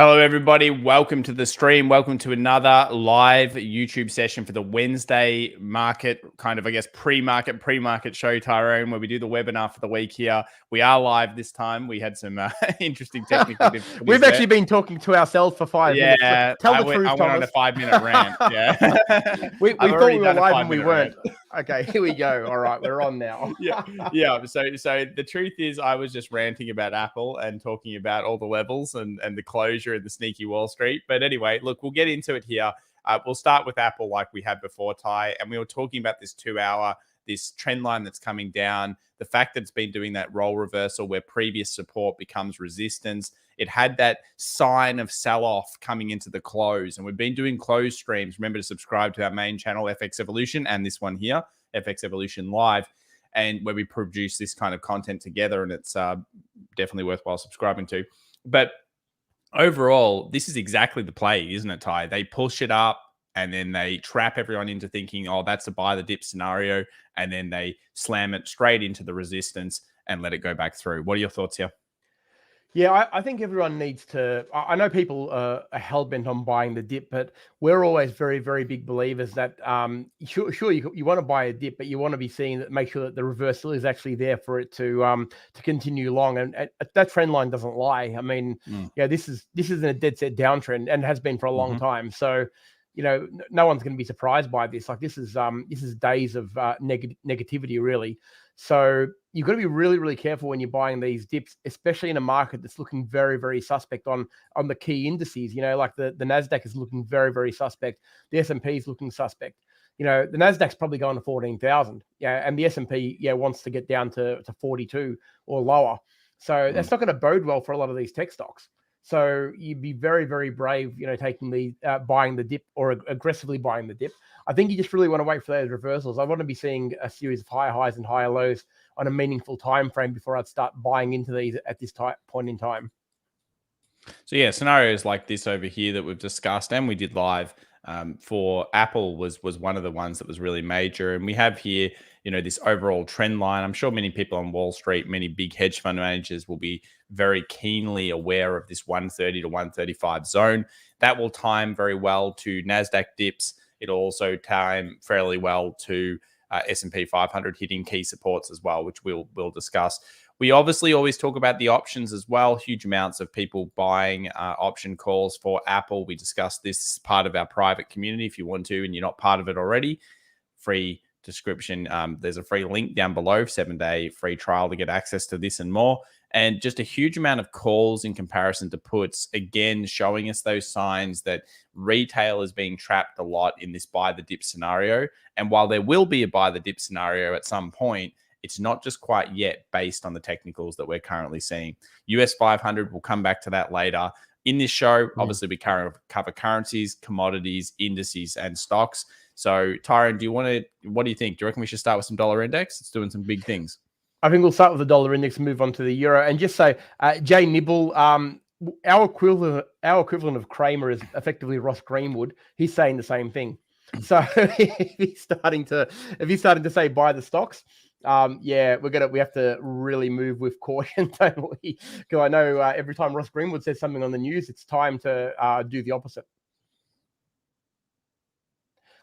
Hello, everybody. Welcome to the stream. Welcome to another live YouTube session for the Wednesday market, kind of, I guess, pre-market show, Tyrone, where we do the webinar for the week here. We are live this time. We had some interesting technical difficulties. We've actually been talking to ourselves for 5 minutes. Yeah, Tell the truth, I went Thomas. on a 5-minute rant. Yeah, we thought we were live and we weren't. Okay, here we go. All right, we're on now. yeah. So the truth is, I was just ranting about Apple and talking about all the levels and the closure and the sneaky Wall Street. But anyway, look, we'll get into it here. We'll start with Apple like we had before, Ty, and we were talking about this 2-hour, this trend line that's coming down, the fact that it's been doing that role reversal where previous support becomes resistance. It had that sign of sell-off coming into the close, and we've been doing close streams. Remember to subscribe to our main channel, FX Evolution, and this one here, FX Evolution Live, and where we produce this kind of content together, and it's definitely worthwhile subscribing to. But overall, this is exactly the play, isn't it, Ty? They push it up, and then they trap everyone into thinking, oh, that's a buy the dip scenario, and then they slam it straight into the resistance and let it go back through. What are your thoughts here? Yeah, I think everyone needs to. I know people are hell-bent on buying the dip, but we're always very, very big believers that sure you want to buy a dip, but you want to be seeing that, make sure that the reversal is actually there for it to continue long, and that trend line doesn't lie. I mean, yeah, this isn't a dead set downtrend and has been for a long time. So, you know, no one's going to be surprised by this. Like this is days of negativity, really. So you've got to be really, really careful when you're buying these dips, especially in a market that's looking very, very suspect on the key indices. You know, like the Nasdaq is looking very, very suspect. The S&P is looking suspect. You know, the Nasdaq's probably going to 14,000. Yeah, and the S&P wants to get down to 42 or lower. So that's not going to bode well for a lot of these tech stocks. So you'd be very, very brave, you know, taking the buying the dip or aggressively buying the dip. I think you just really want to wait for those reversals. I want to be seeing a series of higher highs and higher lows on a meaningful time frame before I'd start buying into these at this point in time. So yeah, scenarios like this over here that we've discussed and we did live for Apple was one of the ones that was really major. And we have here, you know, this overall trend line. I'm sure many people on Wall Street, many big hedge fund managers will be very keenly aware of this 130 to 135 zone. That will time very well to Nasdaq dips. It'll also time fairly well to SP 500 hitting key supports as well, which we'll discuss. We obviously always talk about the options as well. Huge amounts of people buying option calls for Apple. We discussed this as part of our private community. If you want to and you're not part of it already, free description. There's a free link down below, 7-day free trial to get access to this and more. And just a huge amount of calls in comparison to puts, again, showing us those signs that retail is being trapped a lot in this buy the dip scenario. And while there will be a buy the dip scenario at some point, it's not just quite yet based on the technicals that we're currently seeing. US 500, we'll come back to that later. In this show, obviously, we cover currencies, commodities, indices, and stocks. So, Tyrone, what do you think? Do you reckon we should start with some dollar index? It's doing some big things. I think we'll start with the dollar index and move on to the euro. And just say, Jay Nibble, our equivalent of Kramer is effectively Ross Greenwood. He's saying the same thing. So if he's starting to say buy the stocks, yeah, we have to really move with caution, don't we? Because I know every time Ross Greenwood says something on the news, it's time to do the opposite.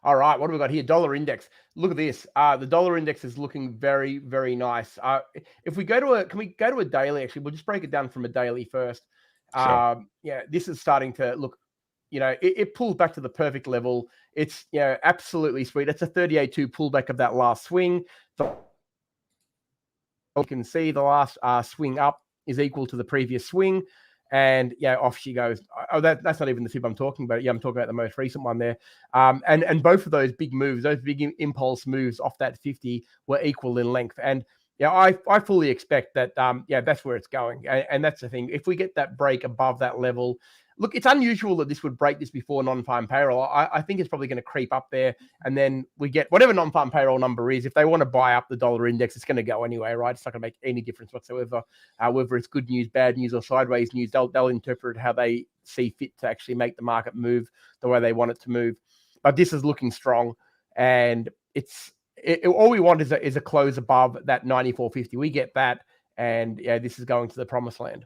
All right, what do we got here? Dollar index. Look at this. The dollar index is looking very, very nice. If we go to can we go to a daily? Actually, we'll just break it down from a daily first. Sure. Yeah, this is starting to look. You know, it pulls back to the perfect level. It's, you know, absolutely sweet. It's a 38.2 pullback of that last swing. So you can see the last swing up is equal to the previous swing. And yeah, off she goes. Oh, that's not even the fib I'm talking about. Yeah, I'm talking about the most recent one there. And both of those big moves, those big impulse moves off that 50 were equal in length. And yeah, I fully expect that. Yeah, that's where it's going. And that's the thing. If we get that break above that level, look, it's unusual that this would break this before non-farm payroll. I think it's probably going to creep up there, and then we get whatever non-farm payroll number is. If they want to buy up the dollar index, it's going to go anyway, right? It's not going to make any difference whatsoever. Whether it's good news, bad news, or sideways news, they'll interpret how they see fit to actually make the market move the way they want it to move. But this is looking strong, and all we want is a close above that 94.50. We get that, and yeah, this is going to the promised land.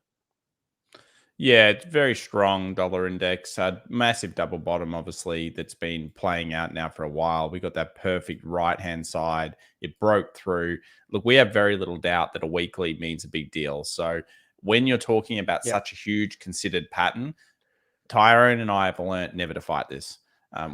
Yeah, it's very strong dollar index. Massive double bottom, obviously, that's been playing out now for a while. We got that perfect right hand side. It broke through. Look, we have very little doubt that a weekly means a big deal. So when you're talking about Yeah, such a huge considered pattern, Tyrone and I have learnt never to fight this.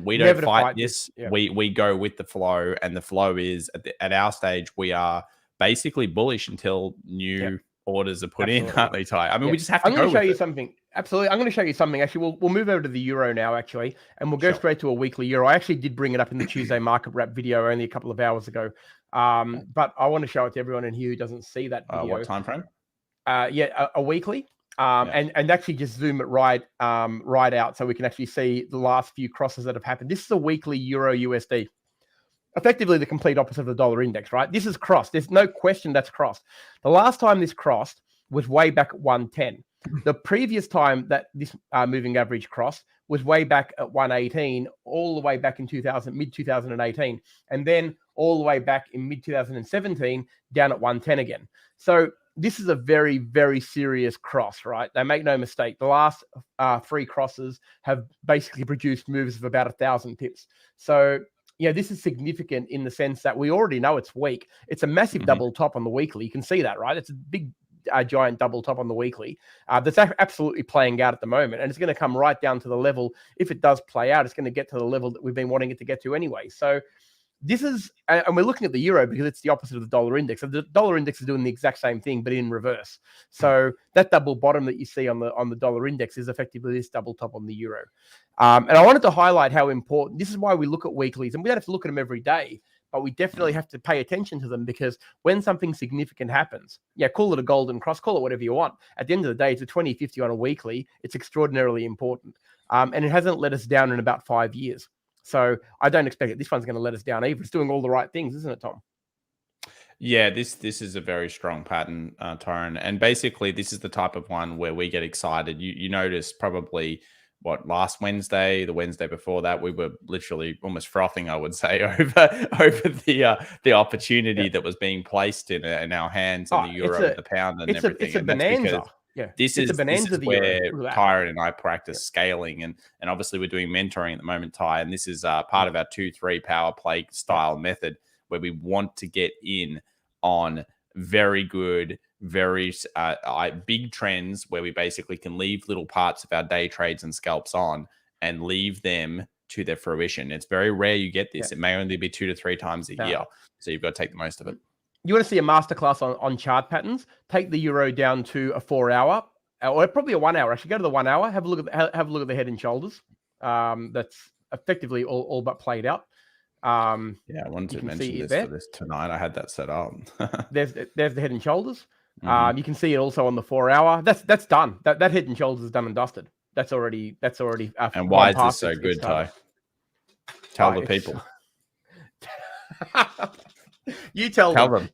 We don't never to fight fight this. this. Yeah, We go with the flow, and the flow is at our stage we are basically bullish until yeah, new orders are put in, absolutely. aren't they, Ty? I mean, Yeah, we just have to I'm going go to show with you it. something. Absolutely, I'm going to show you something. Actually, we'll move over to the euro now, actually, and we'll go Sure. straight to a weekly euro. I actually did bring it up in the Tuesday market wrap video only a couple of hours ago, but I want to show it to everyone in here who doesn't see that What video. time frame? Yeah, a weekly, Yeah. and actually just zoom it right out so we can actually see the last few crosses that have happened. This is a weekly euro USD. Effectively the complete opposite of the dollar index, right? This is crossed. There's no question that's crossed. The last time this crossed was way back at 110. The previous time that this moving average crossed was way back at 118, all the way back in mid 2018, and then all the way back in mid 2017 down at 110 again. So this is a very, very serious cross, right? They make no mistake. The last three crosses have basically produced moves of about 1,000 pips. So yeah, this is significant in the sense that we already know it's weak. It's a massive double top on the weekly. You can see that, right? It's a big, giant double top on the weekly that's absolutely playing out at the moment. And it's going to come right down to the level. If it does play out, it's going to get to the level that we've been wanting it to get to anyway. So this is, and we're looking at the euro because it's the opposite of the dollar index. So the dollar index is doing the exact same thing, but in reverse. So that double bottom that you see on the dollar index is effectively this double top on the euro. And I wanted to highlight how important, this is why we look at weeklies, and we don't have to look at them every day, but we definitely have to pay attention to them, because when something significant happens, yeah, call it a golden cross, call it whatever you want. At the end of the day, it's a 20/50 on a weekly. It's extraordinarily important. And it hasn't let us down in about 5 years. So I don't expect it. This one's going to let us down either. It's doing all the right things, isn't it, Tom? Yeah, this is a very strong pattern, Tyrone. And basically, this is the type of one where we get excited. You noticed probably what last Wednesday, the Wednesday before that, we were literally almost frothing, I would say, over the opportunity Yeah. that was being placed in our hands on Oh, the euro and the pound and everything. it's a And that's bonanza. because Yeah. this It's a is bonanza, the euro. where Look at that. Tyrone and I practice Yeah. scaling, and obviously we're doing mentoring at the moment, Ty, and this is part of our 2-3 power play Yeah. style method where we want to get in on very good, very big trends where we basically can leave little parts of our day trades and scalps on and leave them to their fruition. It's very rare you get this. Yeah. It may only be 2 to 3 times a year. So you've got to take the most of it. You want to see a masterclass on chart patterns? Take the euro down to a 4 hour, or probably a 1 hour. Actually, go to the 1 hour. Have a look at the head and shoulders. That's effectively all but played out. Yeah, I wanted to mention this for this tonight. I had that set up. There's the head and shoulders. You can see it also on the 4 hour. That's done. That head and shoulders is done and dusted. That's already. And why is this so good, Ty? Tell the people. You tell them.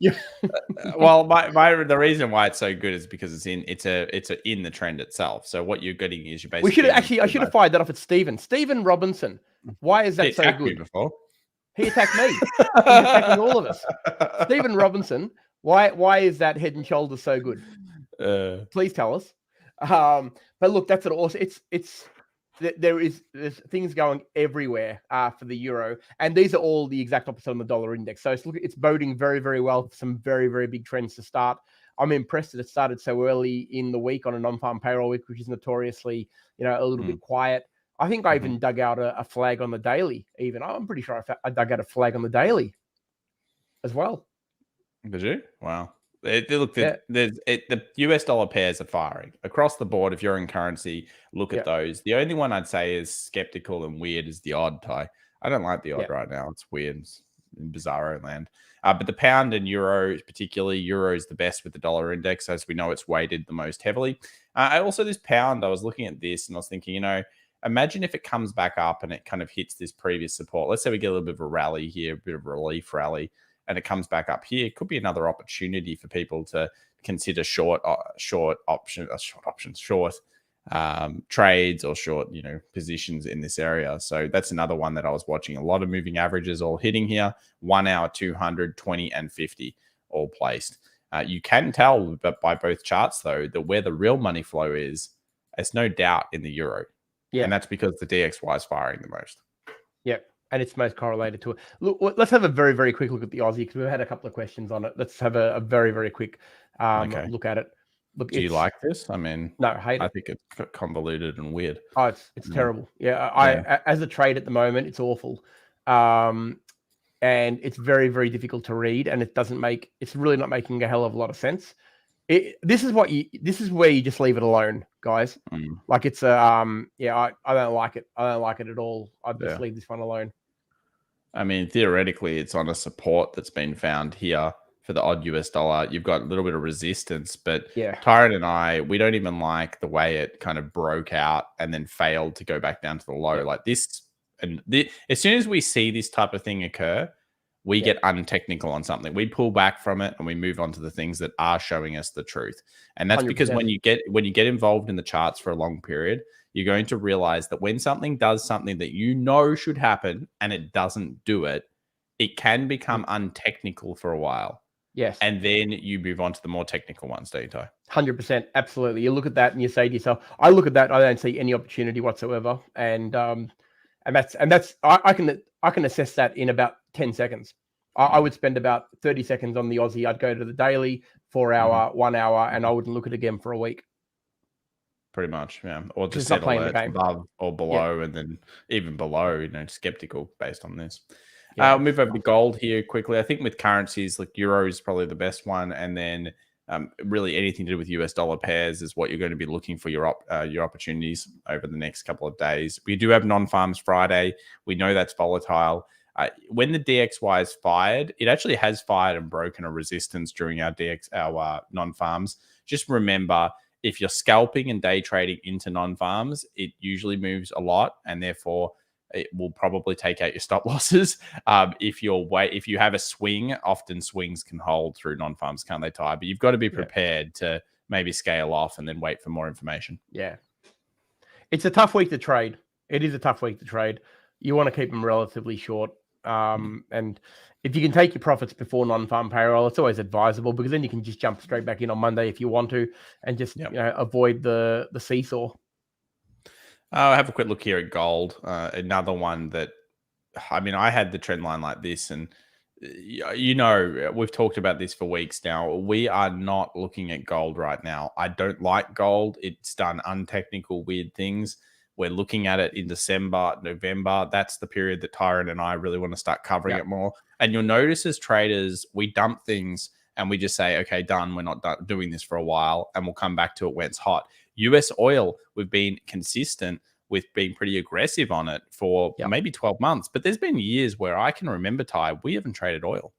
Well, the reason why it's so good is because it's in the trend itself. So what you're getting is you basically. I should have fired that off at Stephen Robinson. Why is that so good? Before. He attacked me. He's attacking all of us. Stephen Robinson, why is that head and shoulders so good? Please tell us. But look, that's it. Also, there's things going everywhere for the euro, and these are all the exact opposite on the dollar index. So it's boding very, very well for some very, very big trends to start. I'm impressed that it started so early in the week on a non-farm payroll week, which is notoriously, a little bit quiet. I think I even dug out a flag on the daily. I'm pretty sure I dug out a flag on the daily as well. Did you? Wow. The US dollar pairs are firing across the board. If you're in currency, look at those. The only one I'd say is skeptical and weird is the odd, Ty. I don't like the odd right now. It's weird. It's in bizarro land. But the pound and euro, particularly euro, is the best with the dollar index, as we know it's weighted the most heavily. Also, this pound, I was looking at this and I was thinking, imagine if it comes back up and it kind of hits this previous support. Let's say we get a little bit of a rally here, a bit of a relief rally, and it comes back up here. It could be another opportunity for people to consider short trades or short, positions in this area. So that's another one that I was watching. A lot of moving averages all hitting here. 1 hour, 200, 20, and 50 all placed. You can tell by both charts, though, that where the real money flow is It's no doubt in the euro. Yeah. And that's because the DXY is firing the most. Yeah. And it's most correlated to it. Look, let's have a very, very quick look at the Aussie because we've had a couple of questions on it. Let's have a very, very quick look at it. Look, do you like this? I mean, no, hate it. I think it's convoluted and weird. Oh, it's terrible. Yeah, as a trade at the moment, it's awful. And it's very, very difficult to read, and it's really not making a hell of a lot of sense. This is where you just leave it alone, guys. Like it's I don't like it. I don't like it at all. I'd just leave this one alone. I mean, theoretically, it's on a support that's been found here for the odd US dollar. You've got a little bit of resistance, but Tyron and I, we don't even like the way it kind of broke out and then failed to go back down to the low like this. And as soon as we see this type of thing occur, we get untechnical on something. We pull back from it and we move on to the things that are showing us the truth. And that's 100%. Because when you get involved in the charts for a long period, you're going to realize that when something does something that you know should happen and it doesn't do it, it can become untechnical for a while. Yes. And then you move on to the more technical ones, don't you, Ty? 100%. Absolutely. You look at that and you say to yourself, I look at that, I don't see any opportunity whatsoever. And that's I can assess that in about 10 seconds. I would spend about 30 seconds on the Aussie. I'd go to the daily, 4 hour, 1 hour, and I wouldn't look at it again for a week. Pretty much, yeah. Or just set alerts above or below, and then even below, skeptical based on this. Move over to gold here quickly. I think with currencies, like euro is probably the best one, and then really anything to do with US dollar pairs is what you're going to be looking for your opportunities over the next couple of days. We do have non-farms Friday. We know that's volatile. When the DXY is fired, it actually has fired and broken a resistance during our non-farms. Just remember, if you're scalping and day trading into non-farms, it usually moves a lot, and therefore it will probably take out your stop losses. If you have a swing, often swings can hold through non-farms, can't they, Ty? But you've got to be prepared to maybe scale off and then wait for more information. Yeah, it's a tough week to trade. It is a tough week to trade. You want to keep them relatively short. And if you can take your profits before non-farm payroll, it's always advisable because then you can just jump straight back in on Monday if you want to, and just avoid the seesaw. I'll have a quick look here at gold. Another one that, I mean, I had the trend line like this, and we've talked about this for weeks now. We are not looking at gold right now. I don't like gold. It's done untechnical, weird things. We're looking at it in December, November. That's the period that Tyron and I really want to start covering it more. And you'll notice as traders, we dump things and we just say, okay, done. We're not doing this for a while, and we'll come back to it when it's hot. US oil, we've been consistent with being pretty aggressive on it for maybe 12 months. But there's been years where I can remember, Ty, we haven't traded oil.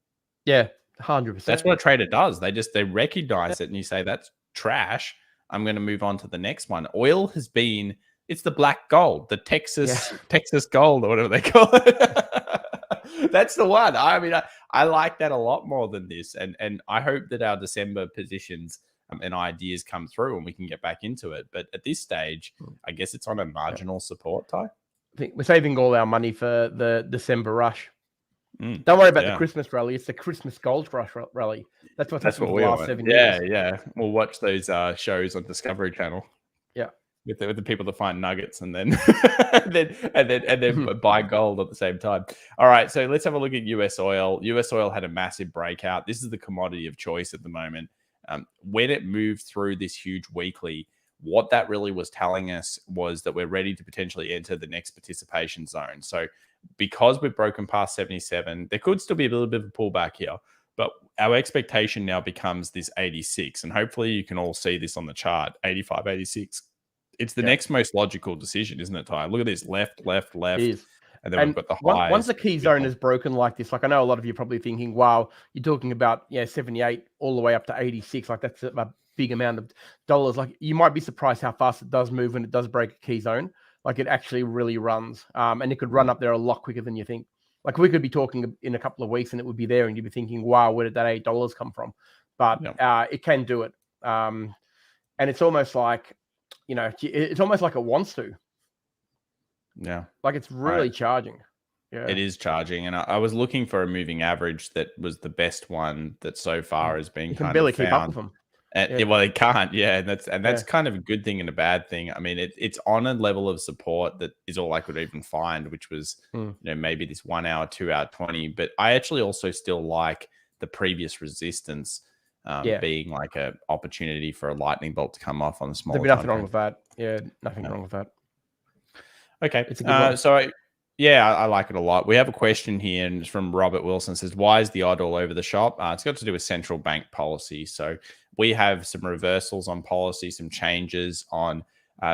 Yeah, 100%. That's what a trader does. They recognize it and you say, that's trash. I'm going to move on to the next one. Oil has been... It's the black gold, the Texas gold, or whatever they call it. That's the one. I mean, I like that a lot more than this. And I hope that our December positions and ideas come through and we can get back into it. But at this stage, I guess it's on a marginal support, Ty. I think we're saving all our money for the December rush. Don't worry about the Christmas rally. It's the Christmas gold rush rally. That's what we the last 7 years. Yeah. We'll watch those shows on Discovery Channel. Yeah. With the people that find nuggets and then and then buy gold at the same time. All right, so let's have a look at US oil. US oil had a massive breakout. This is the commodity of choice at the moment. When it moved through this huge weekly, what that really was telling us was that we're ready to potentially enter the next participation zone. So because we've broken past 77, there could still be a little bit of a pullback here, but our expectation now becomes this 86. And hopefully you can all see this on the chart, 85, 86. It's the next most logical decision, isn't it, Ty? Look at this, left. And then we've got the highs. Once the key zone is broken like this, like I know a lot of you are probably thinking, wow, you're talking about 78 all the way up to 86. Like that's a big amount of dollars. Like you might be surprised how fast it does move when it does break a key zone. Like it actually really runs. And it could run up there a lot quicker than you think. Like we could be talking in a couple of weeks and it would be there and you'd be thinking, wow, where did that $8 come from? But it can do it. And it's almost like, it's almost like it wants to. Yeah. Like it's really charging. Yeah. It is charging. And I was looking for a moving average that was the best one that so far has been kind of found. Barely keep up with them. And, well, they can't, yeah, and that's Yeah. kind of a good thing and a bad thing. I mean, it's on a level of support that is all I could even find, which was Mm. maybe this 1 hour, 2 hour 20. But I actually also still like the previous resistance Yeah. being like a opportunity for a lightning bolt to come off on the There'd smaller be time nothing wrong frame. with that. Yeah, nothing Yeah. wrong with that. Okay, It's a good one. so yeah, I like it a lot. We have a question here, and it's from Robert Wilson. It says, "Why is the odd all over the shop?" It's got to do with central bank policy. So we have some reversals on policy, some changes on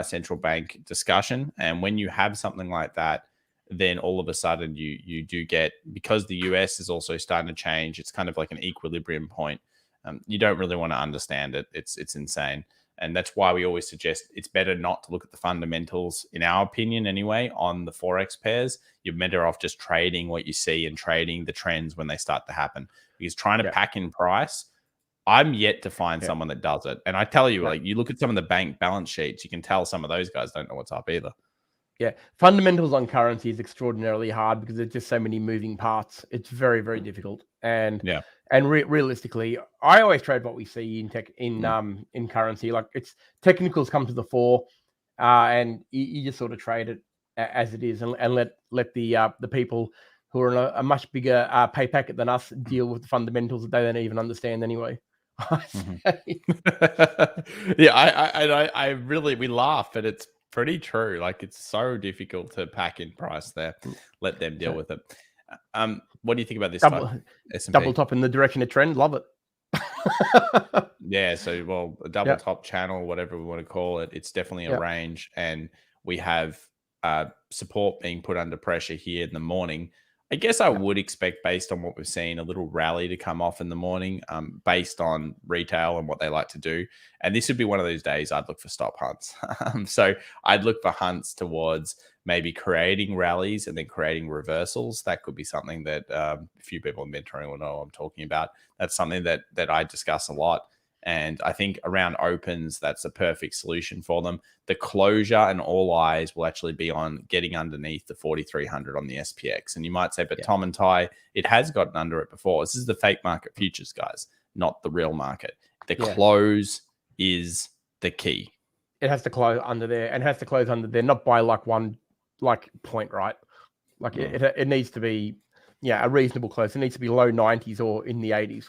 central bank discussion, and when you have something like that, then all of a sudden you do get, because the US is also starting to change. It's kind of like an equilibrium point. You don't really want to understand it. It's insane. And that's why we always suggest it's better not to look at the fundamentals, in our opinion anyway, on the Forex pairs. You're better off just trading what you see and trading the trends when they start to happen. Because trying to pack in price, I'm yet to find someone that does it. And I tell you, like, you look at some of the bank balance sheets, you can tell some of those guys don't know what's up either. Yeah, fundamentals on currency is extraordinarily hard because there's just so many moving parts. It's very, very difficult. And realistically, I always trade what we see in in currency. Like, it's technicals come to the fore, and you just sort of trade it as it is, and let the people who are in a much bigger pay packet than us deal with the fundamentals that they don't even understand anyway. Yeah, I really, we laugh, but it's pretty true. Like, it's so difficult to pack in price there. Let them deal with it. What do you think about this double top in the direction of trend? Love it. Yeah, so, well, a double top channel, whatever we want to call it, it's definitely a range, and we have support being put under pressure here in the morning. I guess I would expect, based on what we've seen, a little rally to come off in the morning, based on retail and what they like to do. And this would be one of those days I'd look for stop hunts. So I'd look for hunts towards maybe creating rallies and then creating reversals. That could be something that a few people in mentoring will know what I'm talking about. That's something that I discuss a lot. And I think around opens, that's a perfect solution for them. The closure and all eyes will actually be on getting underneath the 4,300 on the SPX. And you might say, but Tom and Ty, it has gotten under it before. This is the fake market futures, guys, not the real market. The close is the key. It has to close under there, and it has to close under there, not by like one point, right? Like it needs to be, a reasonable close. It needs to be low 90s or in the 80s.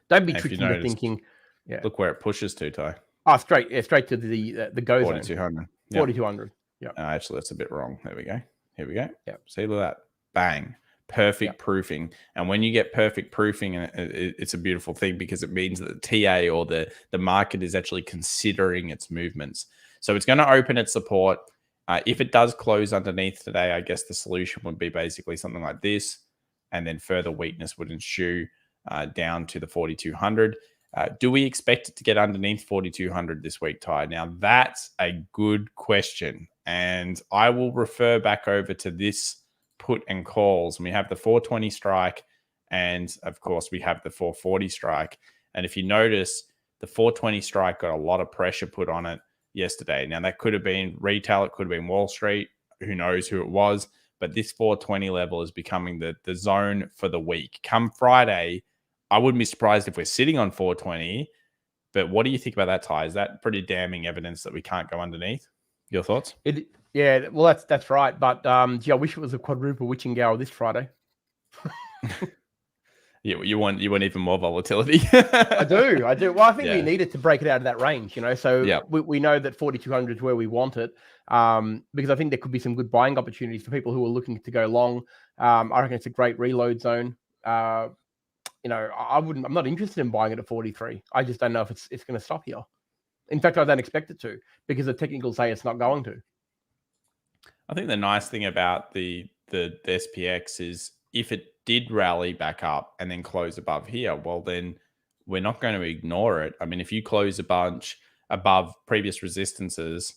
Don't be tricked into thinking. Yeah, look where it pushes to, Ty. Oh, straight to the go 4,200. 4,200. Yeah. Actually, that's a bit wrong. There we go. Here we go. Yeah. See, look at that. Bang. Perfect proofing. And when you get perfect proofing, it's a beautiful thing, because it means that the TA or the market is actually considering its movements. So it's going to open its support. If it does close underneath today, I guess the solution would be basically something like this, and then further weakness would ensue down to the 4,200. Do we expect it to get underneath 4,200 this week, Ty? Now, that's a good question. And I will refer back over to this put and calls. And we have the 420 strike, and of course, we have the 440 strike. And if you notice, the 420 strike got a lot of pressure put on it yesterday. Now, that could have been retail, it could have been Wall Street. Who knows who it was? But this 420 level is becoming the zone for the week. Come Friday, I wouldn't be surprised if we're sitting on 420. But what do you think about that, Ty? Is that pretty damning evidence that we can't go underneath? Your thoughts? Yeah, well, that's right. But gee, I wish it was a quadruple witching hour this Friday. You want even more volatility. I do. Well, I think we need it to break it out of that range, So we know that 4,200 is where we want it, because I think there could be some good buying opportunities for people who are looking to go long. I reckon it's a great reload zone. I'm not interested in buying it at 43. I just don't know if it's going to stop here. In fact, I don't expect it to, because the technicals say it's not going to. I think the nice thing about the SPX is, if it did rally back up and then close above here, well, then we're not going to ignore it. I mean, if you close a bunch above previous resistances,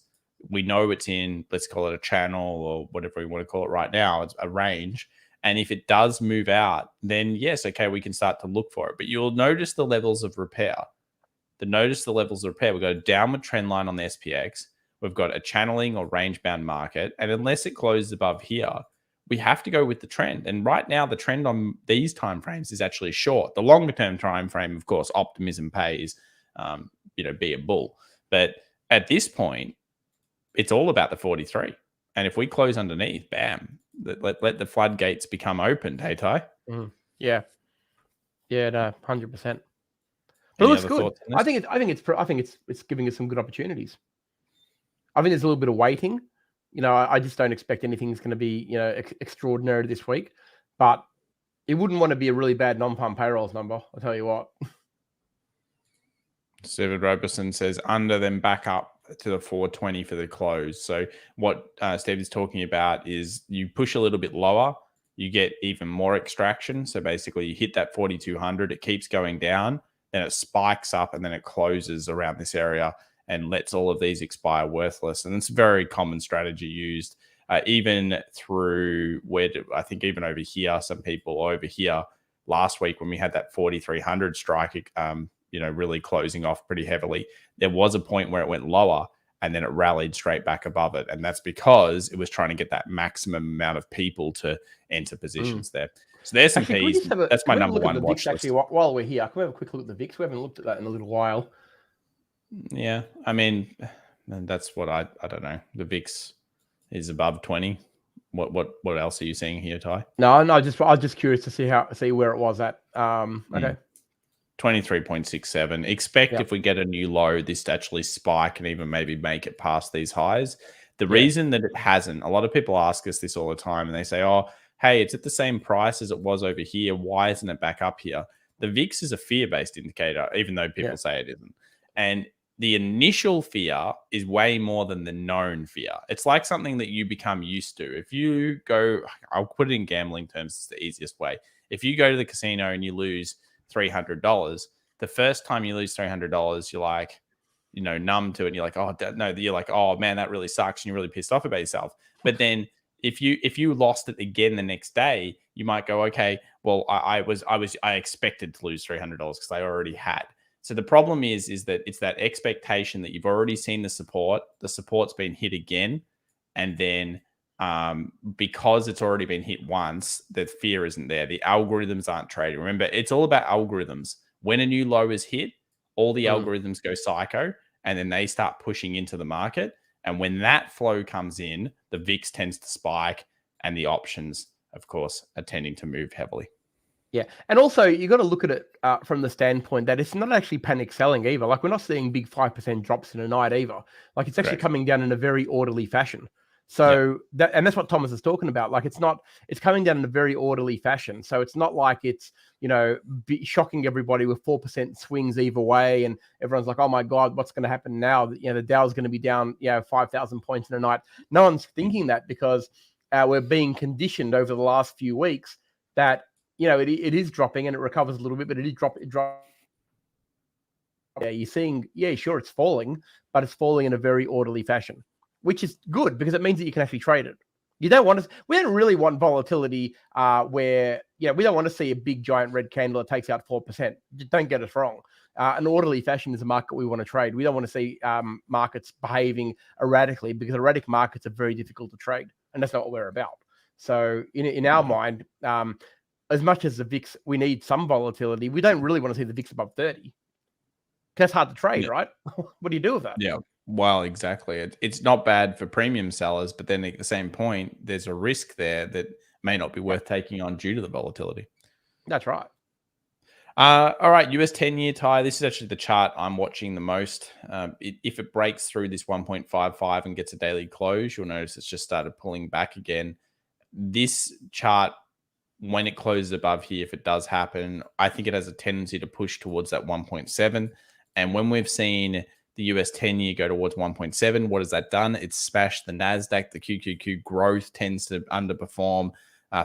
we know it's in, let's call it a channel or whatever we want to call it right now, it's a range. And if it does move out, then yes, okay, we can start to look for it. But you'll notice the levels of repair. We've got a downward trend line on the SPX. We've got a channeling or range-bound market. And unless it closes above here, we have to go with the trend. And right now, the trend on these timeframes is actually short. The longer-term time frame, of course, optimism pays. be a bull. But at this point, it's all about the 43. And if we close underneath, bam, let the floodgates become opened. Hey, Ty? Yeah. Yeah, no, 100%. But it looks good. I think it's giving us some good opportunities. I think there's a little bit of waiting. I just don't expect anything's going to be, extraordinary this week. But it wouldn't want to be a really bad non-farm payrolls number. I'll tell you what. David Roberson says under, then back up to the 420 for the close. So what Steve is talking about is you push a little bit lower, you get even more extraction. So basically you hit that 4,200, it keeps going down, then it spikes up, and then it closes around this area and lets all of these expire worthless. And it's a very common strategy used even through I think even over here, some people over here last week when we had that 4,300 strike, really closing off pretty heavily. There was a point where it went lower and then it rallied straight back above it. And that's because it was trying to get that maximum amount of people to enter positions there. So there's some P's. That's my number one watch list. Actually, while we're here, can we have a quick look at the VIX? We haven't looked at that in a little while. Yeah, I mean, that's what I don't know. The VIX is above 20. What else are you seeing here, Ty? No, I was just curious to see where it was at. Okay. 23.67. Expect if we get a new low, this to actually spike and even maybe make it past these highs. The reason that it hasn't, a lot of people ask us this all the time and they say, oh, hey, it's at the same price as it was over here. Why isn't it back up here? The VIX is a fear-based indicator, even though people say it isn't. And the initial fear is way more than the known fear. It's like something that you become used to. If you go, I'll put it in gambling terms, it's the easiest way. If you go to the casino and you lose $300, the first time you lose $300, you're like, numb to it. And you're like, oh, no, you're like, oh man, that really sucks. And you're really pissed off about yourself. But then if you lost it again the next day, you might go, okay, well, I expected to lose $300 because I already had. So the problem is that it's that expectation that you've already seen the support's been hit again. And then because it's already been hit once, the fear isn't there. The algorithms aren't trading. Remember, it's all about algorithms. When a new low is hit, all the algorithms go psycho and then they start pushing into the market. And when that flow comes in, the VIX tends to spike and the options, of course, are tending to move heavily. Yeah. And also you got to look at it from the standpoint that it's not actually panic selling either. Like we're not seeing big 5% drops in a night either. Like it's actually coming down in a very orderly fashion. So that's what Thomas is talking about. Like it's coming down in a very orderly fashion. So it's not like it's, shocking everybody with 4% swings either way. And everyone's like, oh my God, what's going to happen now? The Dow is going to be down, 5,000 points in a night. No one's thinking that because we're being conditioned over the last few weeks that, it is dropping and it recovers a little bit, but it drop. Yeah, you're seeing, sure, it's falling, but it's falling in a very orderly fashion, which is good because it means that you can actually trade it. We don't really want volatility where, we don't want to see a big giant red candle that takes out 4%. Don't get us wrong. An orderly fashion is a market we want to trade. We don't want to see markets behaving erratically because erratic markets are very difficult to trade. And that's not what we're about. So in our mind, as much as the VIX, we need some volatility. We don't really want to see the VIX above 30. That's hard to trade, right? What do you do with that? Yeah. Well, exactly. It's not bad for premium sellers, but then at the same point, there's a risk there that may not be worth taking on due to the volatility. That's right. All right, US 10-year Ty. This is actually the chart I'm watching the most. If it breaks through this 1.55 and gets a daily close, you'll notice it's just started pulling back again. This chart, when it closes above here, if it does happen, I think it has a tendency to push towards that 1.7. And when we've seen the US 10-year go towards 1.7, what has that done? It's smashed the Nasdaq. The QQQ growth tends to underperform.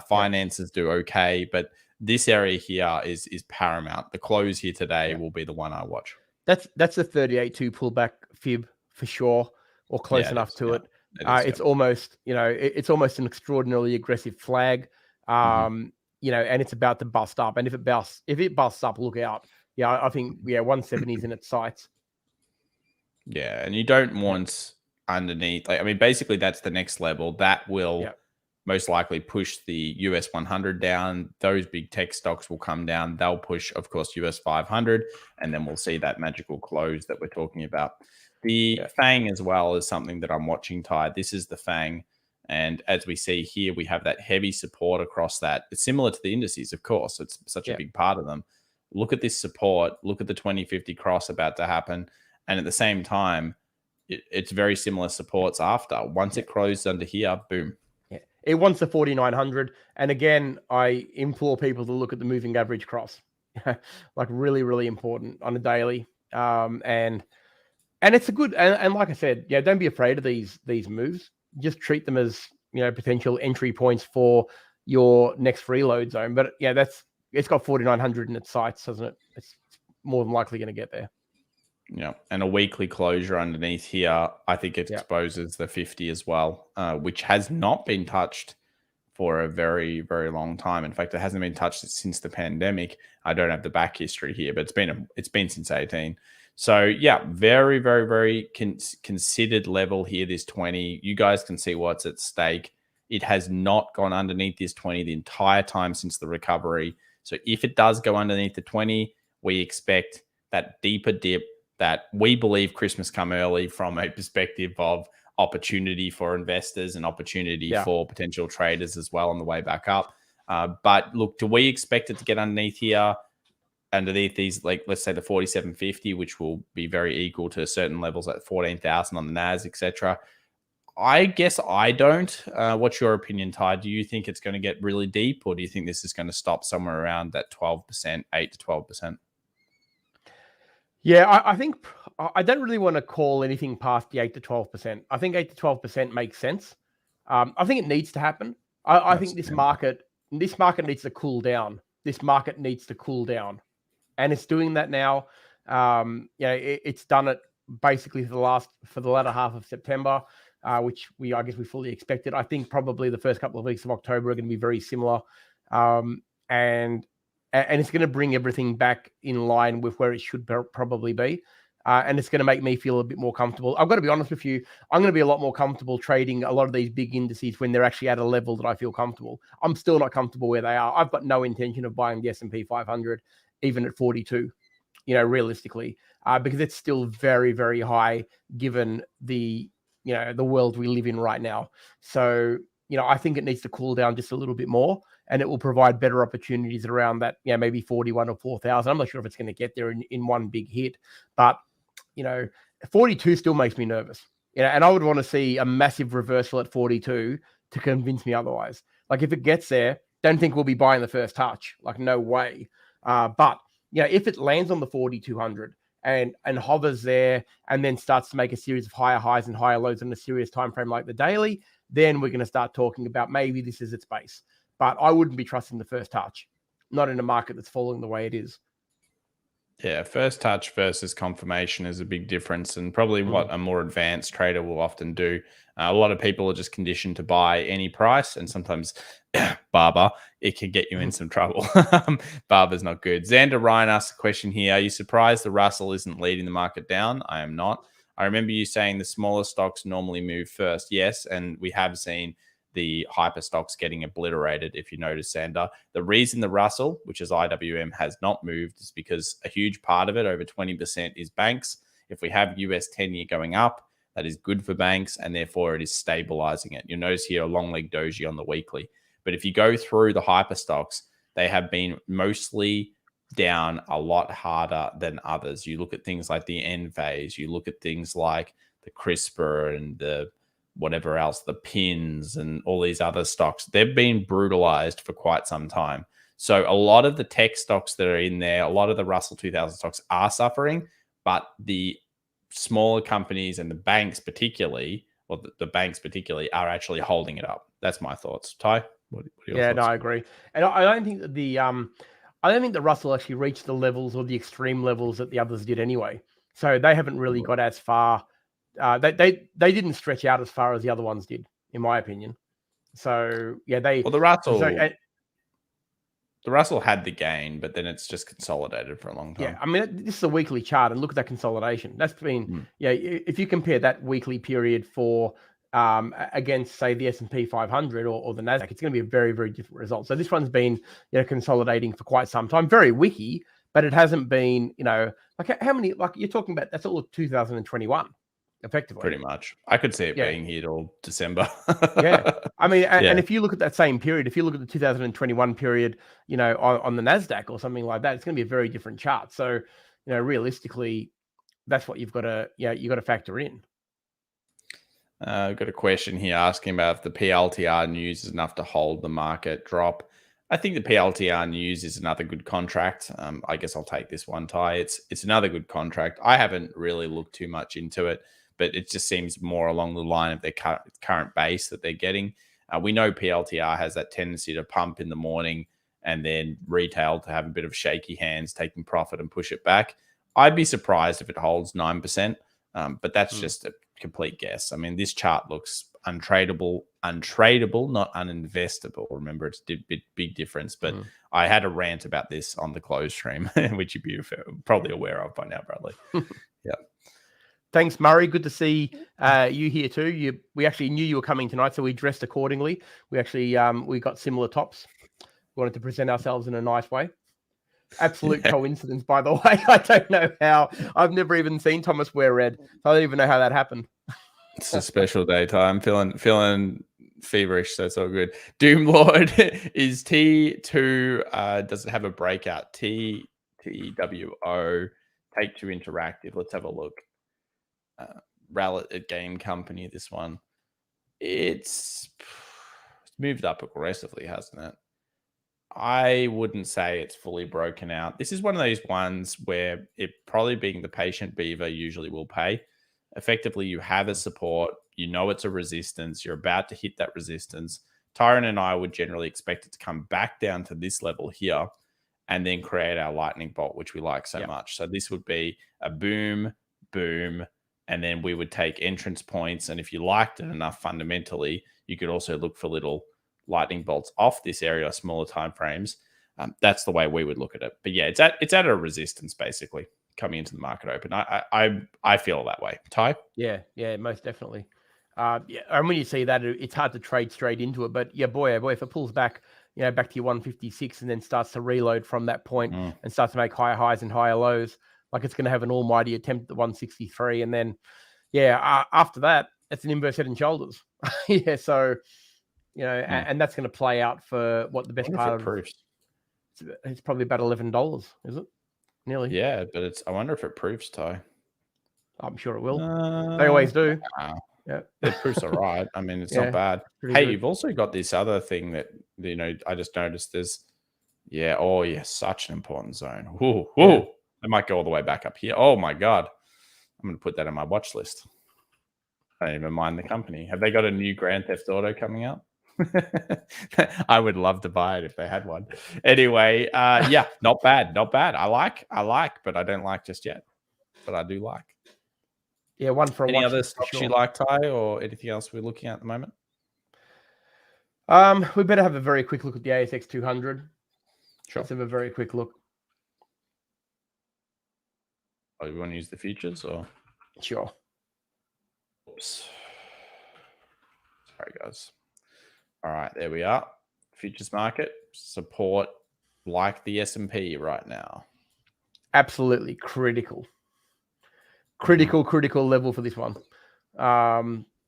Finances do okay, but this area here is paramount. The close here today will be the one I watch. That's a 38.2 pullback fib for sure, or close enough to it. It's almost, it's almost an extraordinarily aggressive flag. And it's about to bust up. And if it busts up, look out. I think 170 is in its sights. Yeah, and you don't want underneath. Basically that's the next level. That will most likely push the US 100 down. Those big tech stocks will come down. They'll push, of course, US 500, and then we'll see that magical close that we're talking about. The FANG as well is something that I'm watching, Ty. This is the FANG. And as we see here, we have that heavy support across that. It's similar to the indices, of course. It's such a big part of them. Look at this support. Look at the 2050 cross about to happen. And at the same time, it's very similar supports after. Once it closed under here, boom. Yeah. It wants the 4,900. And again, I implore people to look at the moving average cross. Like really, really important on a daily. And it's a good, and like I said, don't be afraid of these moves. Just treat them as, potential entry points for your next reload zone. But it's got 4,900 in its sights, doesn't it? It's more than likely going to get there. Yeah, and a weekly closure underneath here, I think it exposes the 50 as well, which has not been touched for a very, very long time. In fact, it hasn't been touched since the pandemic. I don't have the back history here, but it's been since 18. So yeah, very, very, very considered level here, this 20. You guys can see what's at stake. It has not gone underneath this 20 the entire time since the recovery. So if it does go underneath the 20, we expect that deeper dip that we believe Christmas come early from a perspective of opportunity for investors and opportunity for potential traders as well on the way back up. But look, do we expect it to get underneath here, underneath these, like, let's say the 4750, which will be very equal to certain levels at 14,000 on the NAS, etc.? I guess I don't. What's your opinion, Ty? Do you think it's going to get really deep, or do you think this is going to stop somewhere around that 12%, 8 to 12%? Yeah, I think I don't really want to call anything past the 8 to 12%. I think 8 to 12% makes sense. I think it needs to happen. I think this market needs to cool down. This market needs to cool down, and it's doing that now. It's done it basically for the latter half of September, which I guess we fully expected. I think probably the first couple of weeks of October are going to be very similar, and it's going to bring everything back in line with where it should probably be. And it's going to make me feel a bit more comfortable. I've got to be honest with you. I'm going to be a lot more comfortable trading a lot of these big indices when they're actually at a level that I feel comfortable. I'm still not comfortable where they are. I've got no intention of buying the SP 500, even at 42, realistically, because it's still very, very high given the world we live in right now. So, I think it needs to cool down just a little bit more, and it will provide better opportunities around that, maybe 41 or 4,000. I'm not sure if it's going to get there in one big hit, but 42 still makes me nervous. And I would want to see a massive reversal at 42 to convince me otherwise. Like if it gets there, don't think we'll be buying the first touch. Like no way. But if it lands on the 4,200 and hovers there and then starts to make a series of higher highs and higher lows in a serious time frame like the daily, then we're going to start talking about maybe this is its base. But I wouldn't be trusting the first touch, not in a market that's falling the way it is. Yeah, first touch versus confirmation is a big difference, and probably what a more advanced trader will often do. A lot of people are just conditioned to buy any price, and sometimes, Barber, it can get you in some trouble. Barber's not good. Xander Ryan asks a question here. Are you surprised the Russell isn't leading the market down? I am not. I remember you saying the smaller stocks normally move first. Yes, and we have seen the hyper stocks getting obliterated. If you notice, Sander, the reason the Russell, which is IWM, has not moved is because a huge part of it, over 20%, is banks. If we have US 10-year going up, that is good for banks, and therefore it is stabilizing it. You'll notice here a long leg doji on the weekly. But if you go through the hyper stocks, they have been mostly down a lot harder than others. You look at things like the Enphase, you look at things like the CRISPR and the whatever else, the pins and all these other stocks, they've been brutalized for quite some time. So a lot of the tech stocks that are in there, a lot of the Russell 2000 stocks are suffering, but the smaller companies and the banks particularly, or the banks particularly, are actually holding it up. That's my thoughts. Ty, what are your thoughts? No, I agree. And I don't think that I don't think that Russell actually reached the levels or the extreme levels that the others did anyway. So they haven't really got as far. They didn't stretch out as far as the other ones did, in my opinion. So the Russell had the gain, but then it's just consolidated for a long time. Yeah, I mean, this is a weekly chart, and look at that consolidation. That's been if you compare that weekly period for against, say, the SP 500 or the Nasdaq, it's going to be a very, very different result. So this one's been, consolidating for quite some time, very wiki, but it hasn't been, like how many, like you're talking about, that's all of 2021, effectively. Pretty much. I could see it being here till December. Yeah. I mean, and if you look at that same period, if you look at the 2021 period, on the Nasdaq or something like that, it's going to be a very different chart. So, realistically, that's what you've got to, you got to factor in. I've got a question here asking about if the PLTR news is enough to hold the market drop. I think the PLTR news is another good contract. I guess I'll take this one, Ty. It's another good contract. I haven't really looked too much into it, but it just seems more along the line of their current base that they're getting. We know PLTR has that tendency to pump in the morning and then retail to have a bit of shaky hands, taking profit and push it back. I'd be surprised if it holds 9%, but that's just a complete guess. I mean, this chart looks untradeable, not uninvestable. Remember, it's a big difference. But I had a rant about this on the close stream, which you'd be probably aware of by now, Bradley. Yeah. Thanks, Murray. Good to see you here too. We actually knew you were coming tonight, so we dressed accordingly. We actually we got similar tops. We wanted to present ourselves in a nice way. Absolute coincidence, by the way. I don't know how. I've never even seen Thomas wear red. I don't even know how that happened. It's a special day, Ty. I'm feeling feverish, so it's all good. Doom Lord is T2. Does it have a breakout? TWO. Take Two Interactive. Let's have a look. Rallet Game Company. This one. It's moved up aggressively, hasn't it? I wouldn't say it's fully broken out. This is one of those ones where it probably being the patient beaver usually will pay. Effectively, you have a support, it's a resistance, you're about to hit that resistance. Tyron and I would generally expect it to come back down to this level here and then create our lightning bolt, which we like so much. So this would be a boom, boom, and then we would take entrance points. And if you liked it enough fundamentally, you could also look for little lightning bolts off this area, smaller time frames. That's the way we would look at it. But yeah, it's at a resistance basically coming into the market open. I feel that way. Ty? Yeah, most definitely. And when you see that, it's hard to trade straight into it. But yeah, boy, if it pulls back, back to your 156 and then starts to reload from that point and starts to make higher highs and higher lows, like it's going to have an almighty attempt at 163, and then after that, it's an inverse head and shoulders. So. And that's going to play out for what the best part of proofs. It's probably about $11, is it? Nearly. Yeah, but I wonder if it proofs, Ty. I'm sure it will. They always do. Yeah, the proofs are right. I mean, it's not bad. Hey, you've also got this other thing that I just noticed. There's such an important zone. Whoa. I might go all the way back up here. Oh my god, I'm going to put that on my watch list. I don't even mind the company. Have they got a new Grand Theft Auto coming out? I would love to buy it if they had one. Anyway, not bad. I like, but I don't like just yet. But I do like. Yeah, one for any other stocks you like, Ty, or anything else we're looking at the moment? We better have a very quick look at the ASX 200. Sure. Let's have a very quick look. Oh, you want to use the futures or? Sure. Oops. Sorry, guys. All right, there we are. Futures market support like the S&P right now. Absolutely critical level for this one.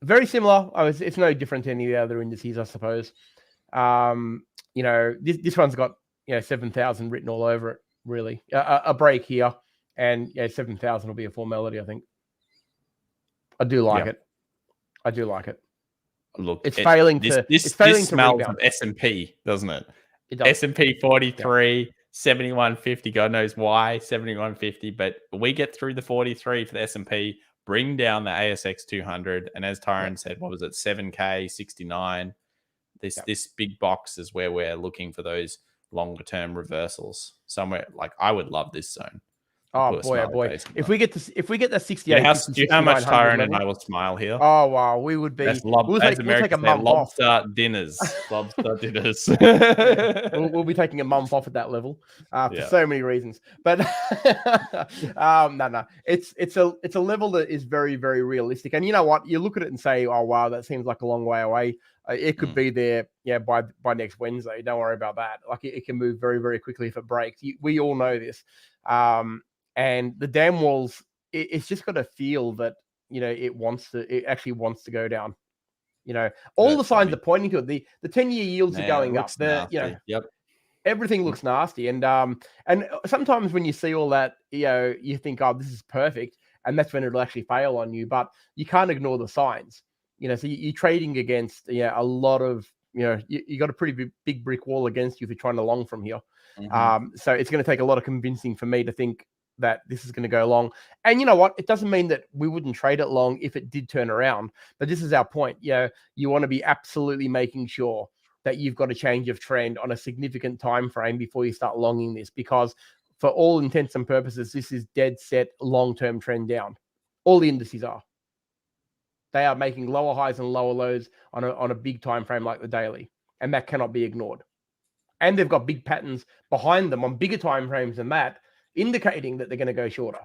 Very similar. It's no different to any of the other indices, I suppose. This one's got 7,000 written all over it. Really, a break here, and 7,000 will be a formality. I think. I do like it. I do like it. Look, it's failing to. It's failing this to smells rebound. of S&P, doesn't it? It does. S&P 43, 7150. God knows why 7150, but we get through the 43 for the S&P, bring down the ASX 200, and as Tyron said, what was it? 7K 69. This big box is where we're looking for those longer term reversals. Somewhere like I would love this zone. I'll Oh put a boy, oh smiley boy. face on If that. we get that You know 68, how, 50, do you know how much 6900 Tyrone and level. I will smile here? Oh wow, we would be. That's lob, as We'll take a Americans say, month off. lobster dinners. Lobster dinners. Yeah, we'll be taking a month off at that level for Yeah. so many reasons. But no, it's a level that is very very realistic. And you know what? You look at it and say, oh wow, that seems like a long way away. It could be there, yeah, by next Wednesday. Don't worry about that. Like it can move very very quickly if it breaks. We all know this. And the damn walls, it's just got to feel that it actually wants to go down. All the That's signs funny. are pointing to it. The 10-year yields are Man, it going up. looks nasty. Yep. Everything looks nasty. And sometimes when you see all that, you think, oh, this is perfect, and that's when it'll actually fail on you. But you can't ignore the signs. So you're trading against a lot of you got a pretty big brick wall against you if you're trying to long from here. So it's going to take a lot of convincing for me to think that this is going to go long. And you know what? It doesn't mean that we wouldn't trade it long if it did turn around. But this is our point. You want to be absolutely making sure that you've got a change of trend on a significant time frame before you start longing this, because for all intents and purposes, this is dead set long-term trend down. All the indices are. They are making lower highs and lower lows on a big time frame like the daily, and that cannot be ignored. And they've got big patterns behind them on bigger time frames than that, indicating that they're going to go shorter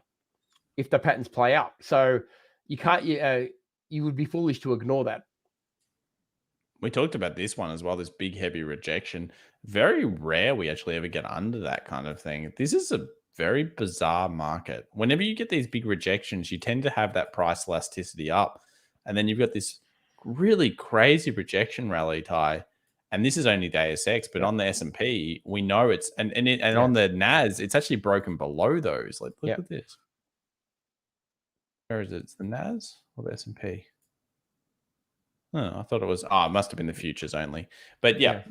if the patterns play out. So you would be foolish to ignore that. We talked about this one as well, this big heavy rejection. Very rare we actually ever get under that kind of thing. This is a very bizarre market. Whenever you get these big rejections, you tend to have that price elasticity up. And then you've got this really crazy rejection rally, Ty. And this is only the ASX, but on the S&P, we know it's and on the NAS, it's actually broken below those. Like, look at this. Where is it? It's the NAS or the S&P? Oh, I thought it was. Oh, it must have been the futures only. But yeah,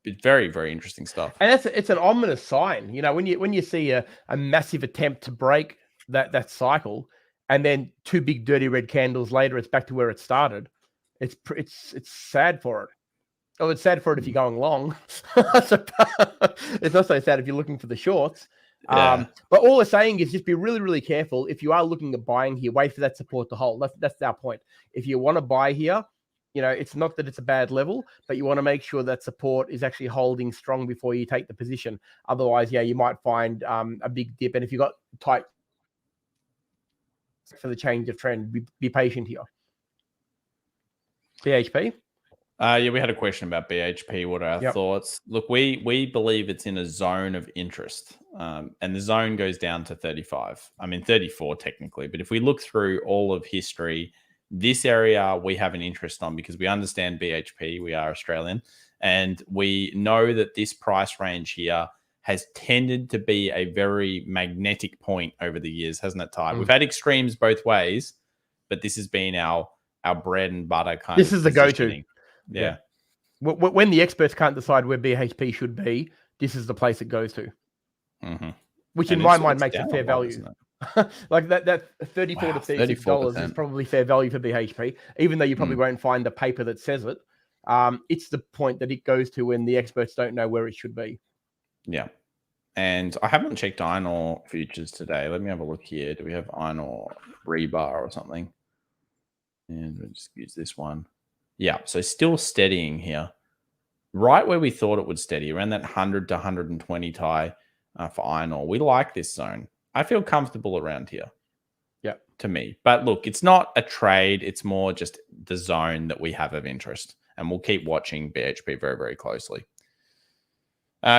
it's very, very interesting stuff. And it's an ominous sign. When you see a massive attempt to break that cycle, and then two big dirty red candles later, it's back to where it started. It's sad for it. Oh, it's sad for it if you're going long. It's not so sad if you're looking for the shorts. But all we're saying is just be really, really careful. If you are looking at buying here, wait for that support to hold. That's our point. If you want to buy here, it's not that it's a bad level, but you want to make sure that support is actually holding strong before you take the position. Otherwise, you might find a big dip. And if you've got tight for the change of trend, be patient here. BHP? We had a question about BHP. What are our thoughts? Look, we believe it's in a zone of interest, and the zone goes down to 35. I mean, 34 technically. But if we look through all of history, this area we have an interest on because we understand BHP. We are Australian, and we know that this price range here has tended to be a very magnetic point over the years, hasn't it, Ty? We've had extremes both ways, but this has been our bread and butter kind of. This is the go-to. Yeah. When the experts can't decide where BHP should be, this is the place it goes to. Which in my mind makes it fair value. Like that 34 to $36 is probably fair value for BHP, even though you probably won't find the paper that says it. It's the point that it goes to when the experts don't know where it should be. Yeah. And I haven't checked iron ore futures today. Let me have a look here. Do we have iron ore rebar or something? And we'll just use this one. Yeah, so still steadying here. Right where we thought it would steady, around that 100 to 120 tie for iron ore. We like this zone. I feel comfortable around here. Yeah. To me. But look, it's not a trade. It's more just the zone that we have of interest. And we'll keep watching BHP very, very closely.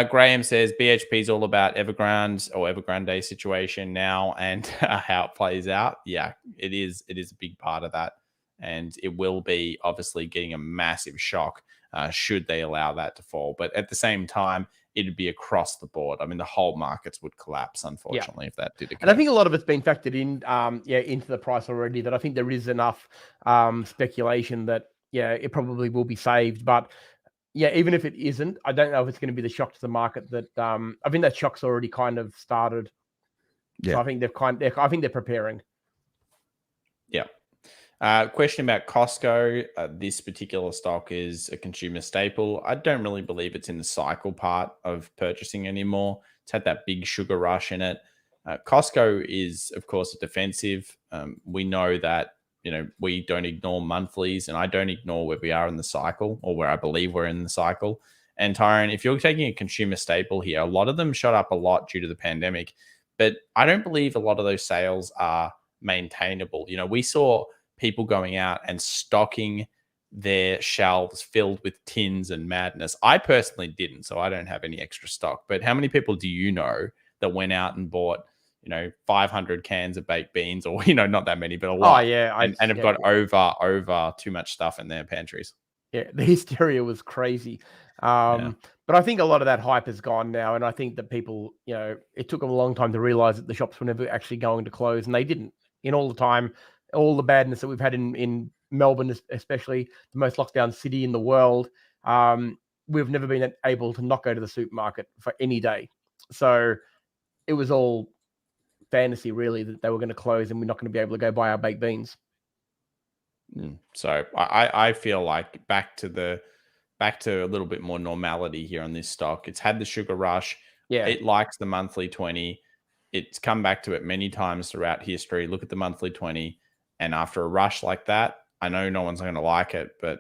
Graham says BHP is all about Evergrande or Evergrande situation now and how it plays out. Yeah, it is. It is a big part of that. And it will be obviously getting a massive shock should they allow that to fall. But at the same time, it'd be across the board. I mean, the whole markets would collapse, unfortunately, if that did occur. And I think a lot of it's been factored in, into the price already. That I think there is enough speculation that it probably will be saved. But even if it isn't, I don't know if it's going to be the shock to the market that I think that shock's already kind of started. Yeah. So I think I think they're preparing. Yeah. Question about Costco. This particular stock is a consumer staple. I don't really believe it's in the cycle part of purchasing anymore. It's had that big sugar rush in it. Costco is, of course, a defensive. We know that, we don't ignore monthlies, and I don't ignore where we are in the cycle, or where I believe we're in the cycle. And Tyrone, if you're taking a consumer staple here, a lot of them shot up a lot due to the pandemic, but I don't believe a lot of those sales are maintainable. We saw people going out and stocking their shelves filled with tins and madness. I personally didn't, so I don't have any extra stock. But how many people do you know that went out and bought 500 cans of baked beans, or not that many, but a lot? Oh yeah, and have got over too much stuff in their pantries. Yeah, the hysteria was crazy. But I think a lot of that hype is gone now, and I think that people, it took them a long time to realize that the shops were never actually going to close, and they didn't. In all the time, all the badness that we've had in Melbourne, especially the most locked down city in the world, we've never been able to not go to the supermarket for any day. So it was all fantasy, really, that they were going to close and we're not going to be able to go buy our baked beans. So I feel like back to a little bit more normality here on this stock. It's had the sugar rush. Yeah, it likes the monthly 20. It's come back to it many times throughout history. Look at the monthly 20, and after a rush like that, I know no one's going to like it, but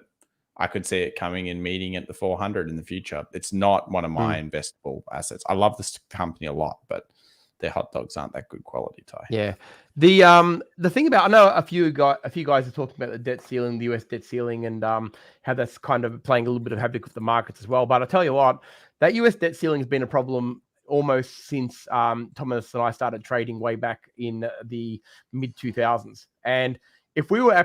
I could see it coming and meeting at the 400 in the future. It's not one of my investable assets. I love this company a lot, but their hot dogs aren't that good quality, Ty. Yeah. The thing about, I know a few guys are talking about the debt ceiling, the US debt ceiling, and how that's kind of playing a little bit of havoc with the markets as well. But I tell you what, that US debt ceiling has been a problem almost since Thomas and I started trading way back in the mid 2000s. And if we were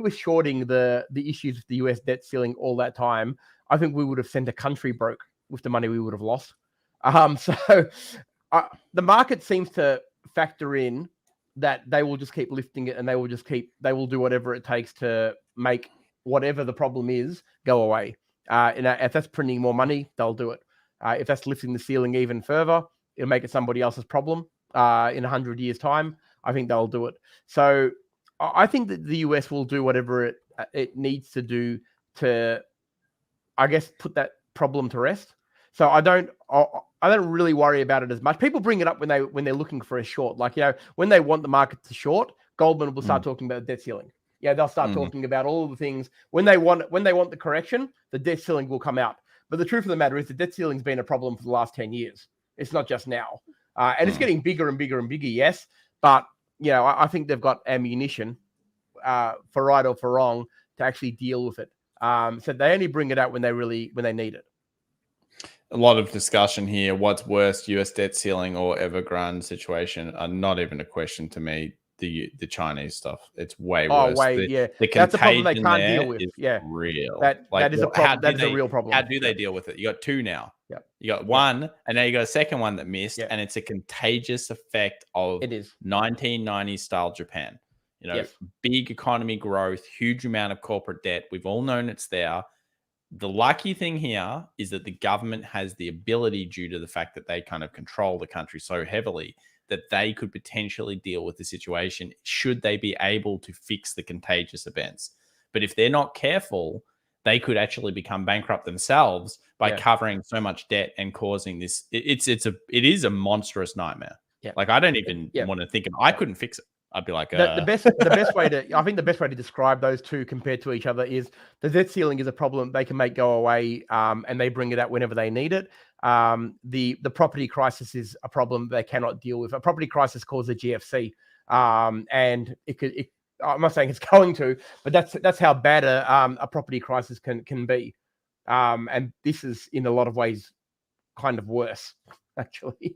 shorting the issues with the US debt ceiling all that time, I think we would have sent a country broke with the money we would have lost. The market seems to factor in that they will just keep lifting it, and they will do whatever it takes to make whatever the problem is go away. And if that's printing more money, they'll do it. If that's lifting the ceiling even further, it'll make it somebody else's problem. In 100 years' time, I think they'll do it. So I think that the US will do whatever it needs to do to, I guess, put that problem to rest. So I don't really worry about it as much. People bring it up when they're looking for a short, like, when they want the market to short, Goldman will start talking about the debt ceiling. Yeah, they'll start talking about all the things when they want the correction, the debt ceiling will come out. But the truth of the matter is the debt ceiling's been a problem for the last 10 years. It's not just now. And it's getting bigger and bigger and bigger, yes. But, I think they've got ammunition, for right or for wrong, to actually deal with it. So they only bring it out when they need it. A lot of discussion here. What's worse, US debt ceiling or Evergrande situation? Are not even a question to me. The Chinese stuff, it's way worse. The that's a problem they can't deal with. Yeah, real. That is a problem. That is a real problem. How do they deal with it? You got two now. Yeah, you got one, and now you got a second one that missed, and it's a contagious effect of 1990s style Japan. Big economy growth, huge amount of corporate debt. We've all known it's there. The lucky thing here is that the government has the ability, due to the fact that they kind of control the country so heavily, that they could potentially deal with the situation should they be able to fix the contagious events. But if they're not careful, they could actually become bankrupt themselves by covering so much debt and causing this. It is a monstrous nightmare. Yeah. Like, I don't even want to think of. I couldn't fix it. I'd be like, the best way to describe those two compared to each other is the debt ceiling is a problem they can make go away, and they bring it out whenever they need it. The property crisis is a problem they cannot deal with. A property crisis caused the GFC, and I'm not saying it's going to, but that's how bad a property crisis can be. And this is in a lot of ways kind of worse, actually.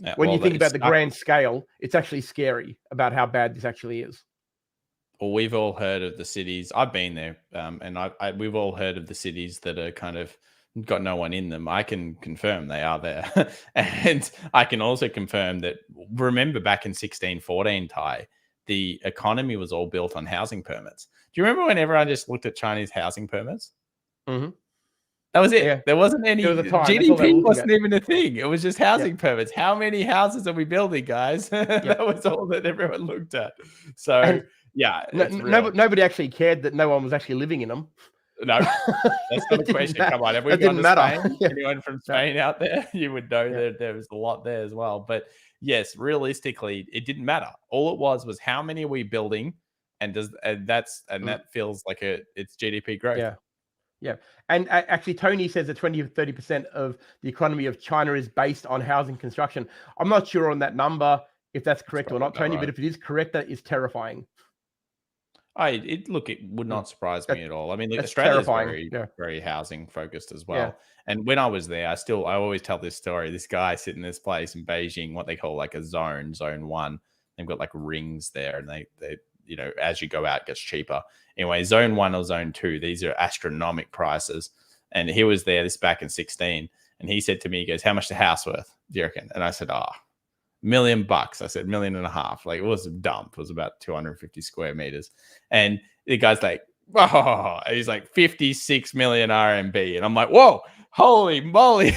Yeah, when you think about the grand scale, it's actually scary about how bad this actually is. Well, we've all heard of the cities. I've been there, and we've all heard of the cities that are kind of got no one in them. I can confirm they are there. And I can also confirm that, remember back in 1614, Ty, the economy was all built on housing permits. Do you remember when everyone just looked at Chinese housing permits? Mm-hmm. That was it. Yeah. There wasn't any GDP wasn't even a thing. It was just housing permits. How many houses are we building, guys? That was all that everyone looked at. So nobody actually cared that no one was actually living in them. No, that's not a question. Come on, have we That gone didn't to matter. Spain? Yeah. Anyone from No. Spain out there? You would know Yeah. that there was a lot there as well. But yes, realistically, it didn't matter. All it was how many are we building, and that feels like it's GDP growth. Yeah. Yeah. And actually, Tony says that 20 to 30% of the economy of China is based on housing construction. I'm not sure on that number, if that's correct or not, Tony, Right. but if it is correct, that is terrifying. Look, it would not surprise That, me at all. I mean, look, that's Australia's terrifying. very, Yeah. very housing focused as Yeah. well. And when I was there, I always tell this story. This guy sitting in this place in Beijing, what they call like a zone 1. They've got like rings there, and they as you go out, it gets cheaper. Anyway, zone 1 or zone 2, these are astronomical prices. And he was there, this back in 16, and he said to me, he goes, "How much the house worth, do you reckon?" And I said, $1 million. I said, $1.5 million. Like, it was a dump. It was about 250 square meters. And the guy's like, "Oh," he's like 56 million RMB. And I'm like, whoa, holy moly.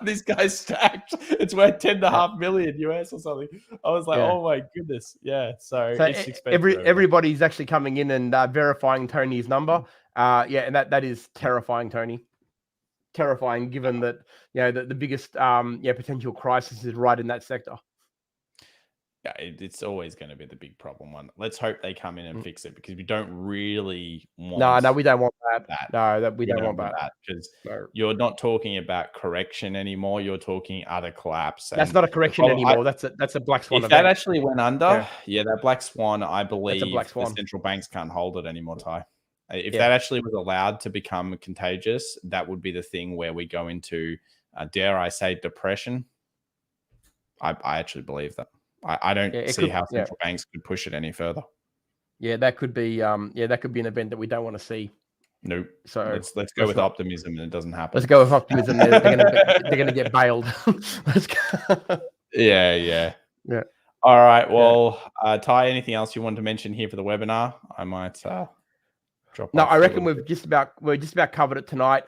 This guy's stacked. It's worth 10.5 million US or something. I was like, oh my goodness. Yeah. So it's expensive. Everybody's actually coming in and verifying Tony's number. And that is terrifying, Tony. Terrifying, given that the biggest potential crisis is right in that sector. Yeah, it's always going to be the big problem one. Let's hope they come in and fix it, because we don't really want. No, we don't want that. No, we don't want that, because you're not talking about correction anymore. You're talking utter collapse. That's not a correction anymore. That's a black swan. If that actually went under, that black swan, I believe the central banks can't hold it anymore, Ty. If that actually was allowed to become contagious, that would be the thing where we go into, dare I say, depression. I actually believe that. I don't see how central banks could push it any further. Yeah, that could be an event that we don't want to see. Nope. So let's go with optimism, and it doesn't happen. Let's go with optimism. They're gonna get bailed. Let's go. Yeah. All right. Well, Ty, anything else you want to mention here for the webinar? I might drop. No, I reckon we're just about covered it tonight.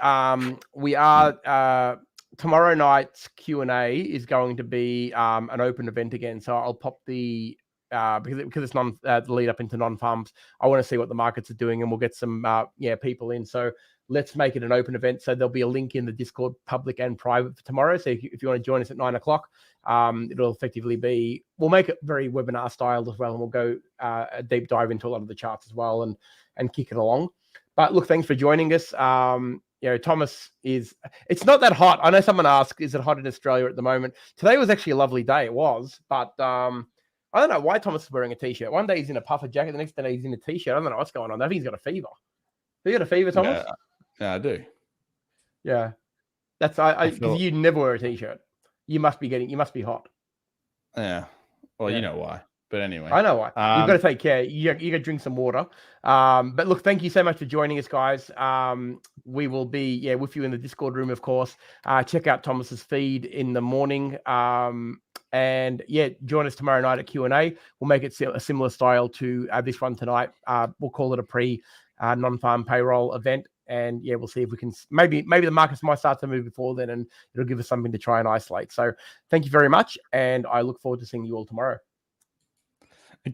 We are. Tomorrow night's Q&A is going to be an open event again. So I'll pop the because it's the lead up into non-farms. I want to see what the markets are doing, and we'll get some people in. So let's make it an open event. So there'll be a link in the Discord, public and private, for tomorrow. So if you want to join us at 9 o'clock, it'll effectively be, we'll make it very webinar styled as well, and we'll go a deep dive into a lot of the charts as well and kick it along. But look, thanks for joining us. Thomas it's not that hot. I know someone asked, is it hot in Australia at the moment? Today was actually a lovely day. It was, but I don't know why Thomas is wearing a t-shirt. One day he's in a puffer jacket, the next day he's in a t-shirt. I don't know what's going on. I think he's got a fever. Do you got a fever, Thomas? Yeah, I do. Yeah. That's because you never wear a t-shirt. You must be hot. Yeah. Well, you know why. But anyway, I know why. You've got to take care. You got to drink some water. But look, thank you so much for joining us, guys. We will be with you in the Discord room, of course. Check out Thomas's feed in the morning. And join us tomorrow night at Q&A. We'll make it a similar style to this one tonight. We'll call it a pre non-farm payroll event. And we'll see if we can, maybe the markets might start to move before then, and it'll give us something to try and isolate. So thank you very much. And I look forward to seeing you all tomorrow.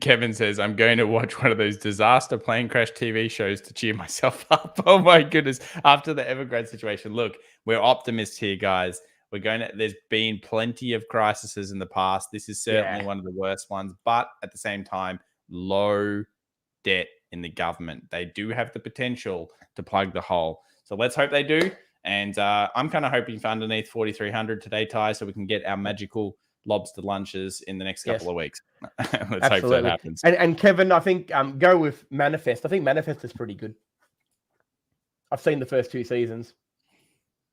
Kevin says, I'm going to watch one of those disaster plane crash TV shows to cheer myself up. Oh my goodness. After the Evergrande situation. Look, we're optimists here, guys. There's been plenty of crises in the past. This is certainly one of the worst ones, but at the same time, low debt in the government. They do have the potential to plug the hole. So let's hope they do. And I'm kind of hoping for underneath 4,300 today, Ty, so we can get our magical lobster lunches in the next couple of weeks. Let's hope that happens. And Kevin, I think go with Manifest. I think Manifest is pretty good. I've seen the first 2 seasons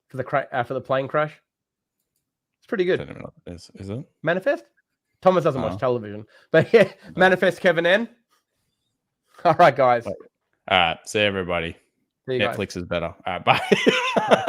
for the plane crash. It's pretty good. Is it Manifest? Thomas doesn't watch television, but Manifest, Kevin N. All right, guys. All right, see everybody. See you Netflix is better. All right, bye.